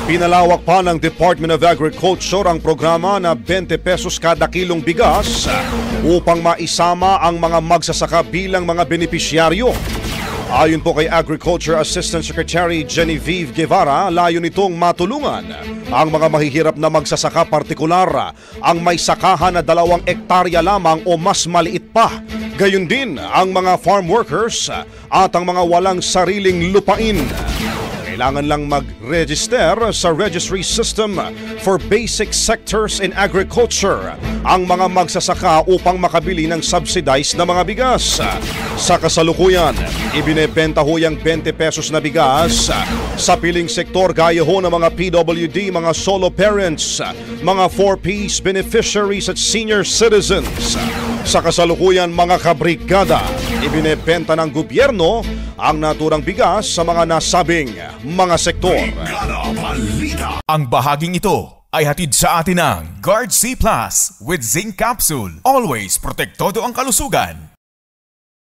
Pinalawak pa ng Department of Agriculture ang programa na 20 pesos kada kilong bigas upang maisama ang mga magsasaka bilang mga benepisyaryo. Ayon po kay Agriculture Assistant Secretary Genevieve Guevara, layo nitong matulungan ang mga mahihirap na magsasaka, partikular ang may sakahan na 2 hektarya lamang o mas maliit pa. Gayon din ang mga farm workers at ang mga walang sariling lupain. Kailangan lang mag-register sa Registry System for Basic Sectors in Agriculture ang mga magsasaka upang makabili ng subsidized na mga bigas. Sa kasalukuyan, ibinebenta ho yung 20 pesos na bigas sa piling sektor gaya ho ng mga PWD, mga solo parents, mga 4Ps, beneficiaries at senior citizens. Sa kasalukuyan, mga kabrigada, ibinebenta ng gobyerno ang naturang bigas sa mga nasabing mga sektor. Ang bahaging ito ay hatid sa atin ng Guard C Plus with Zinc Capsule. Always protektado ang kalusugan.